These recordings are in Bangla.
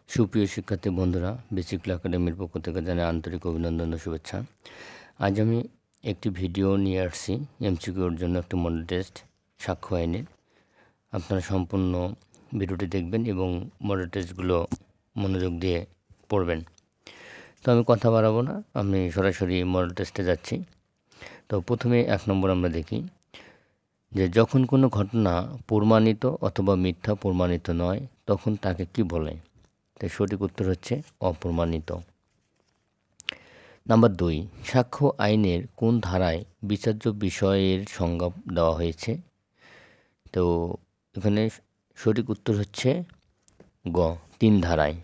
সুপ্রিয় শিক্ষার্থী বন্ধুরা, বেসিক ল একাডেমির পক্ষ থেকে জানাই আন্তরিক অভিনন্দন ও শুভেচ্ছা। আজ আমি একটি ভিডিও নিয়ে আসছি এমসিকিউর জন্য একটি মডেল টেস্ট সাক্ষ্য আইনের। আপনারা সম্পূর্ণ ভিডিওটি দেখবেন এবং মডেল টেস্টগুলো মনোযোগ দিয়ে পড়বেন। তো আমি কথা বাড়াবো না, আমি সরাসরি মডেল টেস্টে যাচ্ছি। তো প্রথমে 1 নম্বর আমরা দেখি যে যখন কোনো ঘটনা প্রমাণিত অথবা মিথ্যা প্রমাণিত নয় তখন তাকে কি বলে? তাই সঠিক উত্তর হচ্ছে অপ্রমাণিত। নাম্বার 2, সাক্ষ্য আইনের কোন ধারায় বিচার্য বিষয়ের সংজ্ঞা দেওয়া হয়েছে? তো এখানে সঠিক উত্তর হচ্ছে গ, 3 ধারায়।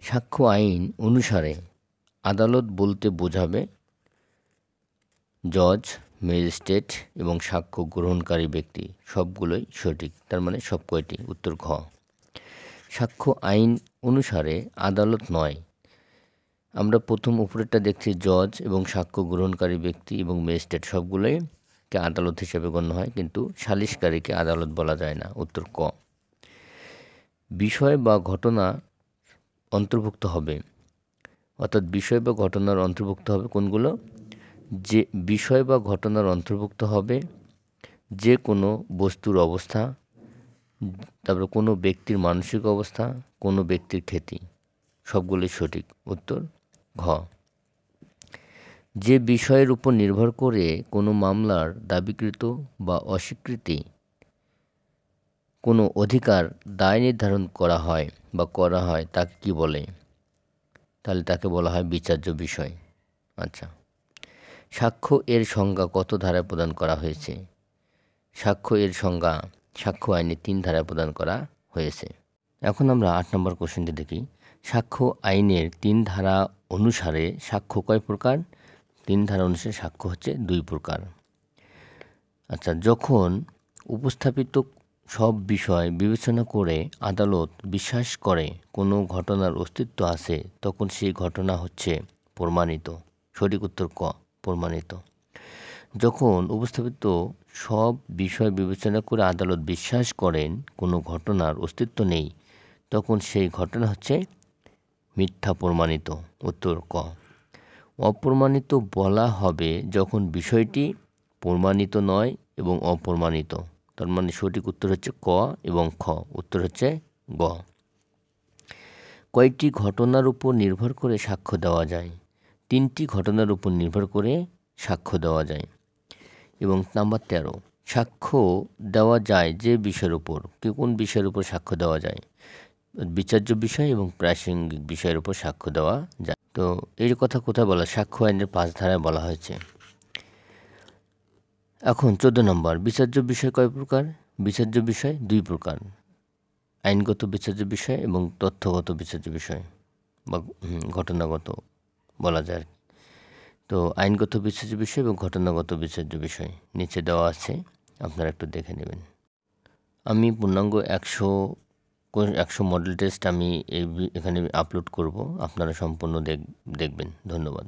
সাক্ষ্য আইন অনুসারে আদালত বলতে বোঝাবে জজ, ম্যাজিস্ট্রেট এবং সাক্ষ্য গ্রহণকারী ব্যক্তি, সবগুলোই সঠিক, তার মানে সব কয়টি। উত্তর ঘ। সাক্ষ্য আইন অনুসারে আদালত নয়, আমরা প্রথম উপরেরটা দেখছি জজ এবং সাক্ষ্য গ্রহণকারী ব্যক্তি এবং ম্যাজিস্ট্রেট সবগুলোকে আদালত হিসেবে গণ্য হয়, কিন্তু সালিসকারীকে আদালত বলা যায় না। উত্তর ক। বিষয় বা ঘটনা অন্তর্ভুক্ত হবে, অর্থাৎ বিষয় বা ঘটনার অন্তর্ভুক্ত হবে কোনগুলো? যে বিষয় বা ঘটনার অন্তর্ভুক্ত হবে যে কোনো বস্তুর অবস্থা, তারপরে কোনো ব্যক্তির মানসিক অবস্থা, কোনো ব্যক্তির খ্যাতি, সবগুলোই সঠিক। উত্তর ঘ। যে বিষয়ের উপর নির্ভর করে কোনো মামলার দাবিকৃত বা অস্বীকৃতি কোনো অধিকার দায় নির্ধারণ করা হয় তাকে কি বলে? তাহলে তাকে বলা হয় বিচার্য বিষয়। আচ্ছা, সাক্ষ্য এর সংজ্ঞা কত ধারায় প্রদান করা হয়েছে? সাক্ষ্য এর সংজ্ঞা সাক্ষ্য আইনে 3 ধারায় প্রদান করা হয়েছে। এখন আমরা 8 নম্বর কোশ্চেনটি দেখি। সাক্ষ্য আইনের 3 ধারা অনুসারে সাক্ষ্য কয় প্রকার? 3 ধারা অনুসারে সাক্ষ্য হচ্ছে 2 প্রকার। আচ্ছা, যখন উপস্থাপিত সব বিষয় বিবেচনা করে আদালত বিশ্বাস করে কোনো ঘটনার অস্তিত্ব আছে তখন সেই ঘটনা হচ্ছে প্রমাণিত। সঠিক উত্তর ক, প্রমাণিত। যখন উপস্থাপিত সব বিষয় বিবেচনা করে আদালত বিশ্বাস করেন কোনো ঘটনার অস্তিত্ব নেই তখন সেই ঘটনা হচ্ছে মিথ্যা প্রমাণিত। উত্তর ক। অপ্রমাণিত বলা হবে যখন বিষয়টি প্রমাণিত নয় এবং অপ্রমাণিত, তার মানে সঠিক উত্তর হচ্ছে ক এবং খ। উত্তর হচ্ছে গ। কয়টি ঘটনার উপর নির্ভর করে সাক্ষ্য দেওয়া যায়? 3টি ঘটনার উপর নির্ভর করে সাক্ষ্য দেওয়া যায়। এবং নাম্বার 13, সাক্ষ্য দেওয়া যায় যে বিষয়ের উপর, কোন বিষয়ের উপর সাক্ষ্য দেওয়া যায়? বিচার্য বিষয় এবং প্রাসঙ্গিক বিষয়ের উপর সাক্ষ্য দেওয়া যায়। তো এই কথা কোথায় বলা? সাক্ষ্য আইনের 5 ধারায় বলা হয়েছে। এখন 14 নম্বর, বিচার্য বিষয় কয় প্রকার? বিচার্য বিষয় 2 প্রকার, আইনগত বিচার্য বিষয় এবং তথ্যগত বিচার্য বিষয় বা ঘটনাগত বলা যায়। তো আইনগত বিচার্য বিষয় এবং ঘটনাগত বিচার্য বিষয় নিচে দেওয়া আছে, আপনারা একটু দেখে নেবেন। আমি পূর্ণাঙ্গ 100 মডেল টেস্ট আমি এখানে আপলোড করব, আপনারা সম্পূর্ণ দেখবেন। ধন্যবাদ।